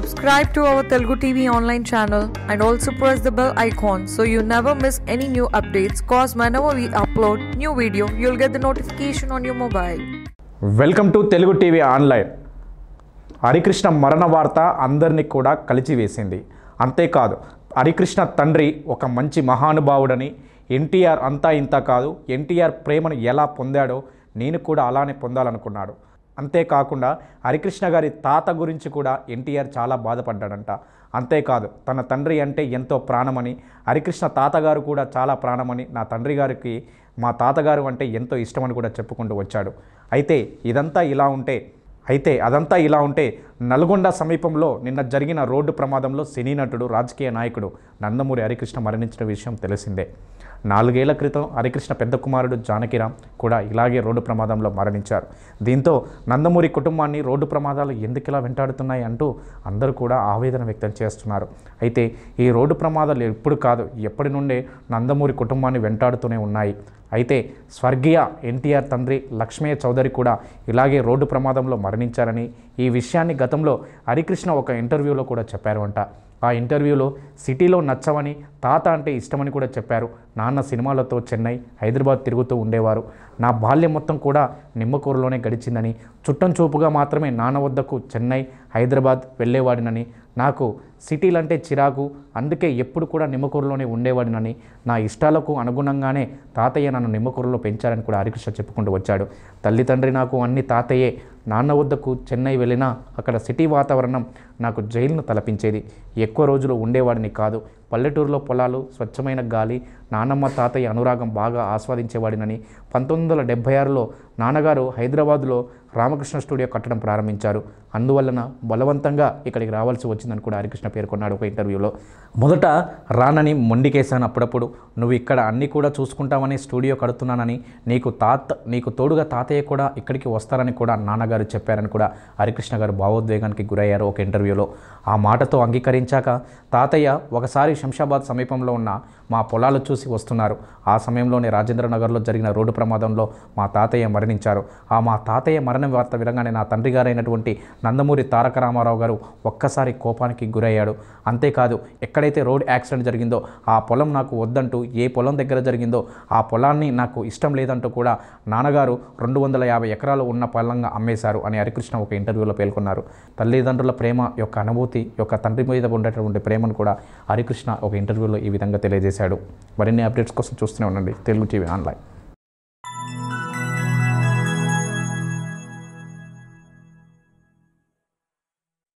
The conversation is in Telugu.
Subscribe to our Telugu TV online channel and also press the bell icon so you never miss any new updates, cause whenever we upload new video, you'll get the notification on your mobile. Welcome to Telugu TV online. Harikrishna మరణ వార్త అందరినీ కూడా కలిచివేసింది. అంతేకాదు హరికృష్ణ తండ్రి ఒక మంచి మహానుభావుడని, ఎన్టీఆర్ అంతా ఇంత కాదు, ఎన్టీఆర్ ప్రేమను ఎలా పొందాడో నేను కూడా అలానే పొందాలనుకున్నాడు. అంతేకాకుండా హరికృష్ణ గారి తాత గురించి కూడా ఎన్టీఆర్ చాలా బాధపడ్డాడంట. అంతేకాదు తన తండ్రి అంటే ఎంతో ప్రాణమని, హరికృష్ణ తాతగారు కూడా చాలా ప్రాణమని, నా తండ్రి గారికి మా తాతగారు అంటే ఎంతో ఇష్టమని కూడా చెప్పుకుంటూ వచ్చాడు. అయితే అదంతా ఇలా ఉంటే నల్గొండ సమీపంలో నిన్న జరిగిన రోడ్డు ప్రమాదంలో సినీ నటుడు, రాజకీయ నాయకుడు నందమూరి హరికృష్ణ మరణించిన విషయం తెలిసిందే. 4 ఏళ్ల క్రితం హరికృష్ణ పెద్ద కుమారుడు జానకిరామ్ కూడా ఇలాగే రోడ్డు ప్రమాదంలో మరణించారు. దీంతో నందమూరి కుటుంబాన్ని రోడ్డు ప్రమాదాలు ఎందుకు ఇలా వెంటాడుతున్నాయి అంటూ అందరూ కూడా ఆవేదన వ్యక్తం చేస్తున్నారు. అయితే ఈ రోడ్డు ప్రమాదాలు ఎప్పుడు కాదు, ఎప్పటి నుండే నందమూరి కుటుంబాన్ని వెంటాడుతూనే ఉన్నాయి. అయితే స్వర్గీయ ఎన్టీఆర్ తండ్రి లక్ష్మయ్య చౌదరి కూడా ఇలాగే రోడ్డు ప్రమాదంలో మరణించారని, ఈ విషయాన్ని గతంలో హరికృష్ణ ఒక ఇంటర్వ్యూలో కూడా చెప్పారు అంట. ఆ ఇంటర్వ్యూలో సిటీలో నచ్చవని, తాత అంటే ఇష్టమని కూడా చెప్పారు. నాన్న సినిమాలతో చెన్నై, హైదరాబాద్ తిరుగుతూ ఉండేవారు. నా బాల్యం మొత్తం కూడా నిమ్మకూరులోనే గడిచిందని, చుట్టం చూపుగా మాత్రమే నాన్న వద్దకు చెన్నై, హైదరాబాద్ వెళ్ళేవాడినని, నాకు సిటీలంటే చిరాకు, అందుకే ఎప్పుడు కూడా నిమ్మకూరులోనే ఉండేవాడినని, నా ఇష్టాలకు అనుగుణంగానే తాతయ్య నన్ను నిమ్మకూరులో పెంచారని కూడా హరికృష్ణ చెప్పుకుంటూ వచ్చాడు. తల్లిదండ్రి నాకు అన్ని తాతయ్యే. నాన్న వద్దకు చెన్నై వెళ్ళినా అక్కడ సిటీ వాతావరణం నాకు జైలును తలపించేది. ఎక్కువ రోజులు ఉండేవాడిని కాదు. పల్లెటూరులో పొలాలు, స్వచ్ఛమైన గాలి, నానమ్మ తాతయ్య అనురాగం బాగా ఆస్వాదించేవాడినని, 1976లో నాన్నగారు హైదరాబాదులో రామకృష్ణ స్టూడియో కట్టడం ప్రారంభించారు. అందువలన బలవంతంగా ఇక్కడికి రావాల్సి వచ్చిందని కూడా హరికృష్ణ పేర్కొన్నాడు ఒక ఇంటర్వ్యూలో. మొదట రానని మొండికేశాను. అప్పుడప్పుడు నువ్వు ఇక్కడ అన్నీ కూడా చూసుకుంటామని స్టూడియో కడుతున్నానని, నీకు తోడుగా తాతయ్య కూడా ఇక్కడికి వస్తారని కూడా నాన్నగారు చెప్పారని కూడా హరికృష్ణ గారు భావోద్వేగానికి గురయ్యారు ఒక ఇంటర్వ్యూలో. ఆ మాటతో అంగీకరించాక తాతయ్య ఒకసారి శంషాబాద్ సమీపంలో ఉన్న మా పొలాలు చూసి వస్తున్నారు. ఆ సమయంలోనే రాజేంద్రనగర్లో జరిగిన రోడ్డు ప్రమాదంలో మా తాతయ్య మరణించారు. మా తాతయ్య మరణ వార్త వినగానే నా తండ్రి గారైనటువంటి నందమూరి తారక రామారావు గారు ఒక్కసారి కోపానికి గురయ్యాడు. అంతేకాదు ఎక్కడైతే రోడ్ యాక్సిడెంట్ జరిగిందో ఆ పొలం నాకు వద్దంటూ, ఏ పొలం దగ్గర జరిగిందో ఆ పొలాన్ని నాకు ఇష్టం లేదంటూ కూడా నాన్నగారు 250 ఎకరాలు ఉన్న పొలంగా అమ్మేశారు అని హరికృష్ణ ఒక ఇంటర్వ్యూలో పేర్కొన్నారు. తల్లిదండ్రుల ప్రేమ యొక్క అనుభూతి, తండ్రి మీద ఉండేటువంటి ప్రేమను కూడా హరికృష్ణ ఒక ఇంటర్వ్యూలో ఈ విధంగా తెలియజేశాడు. మరిన్ని అప్డేట్స్ కోసం చూస్తూనే ఉండండి తెలుగు టీవీ ఆన్లైన్.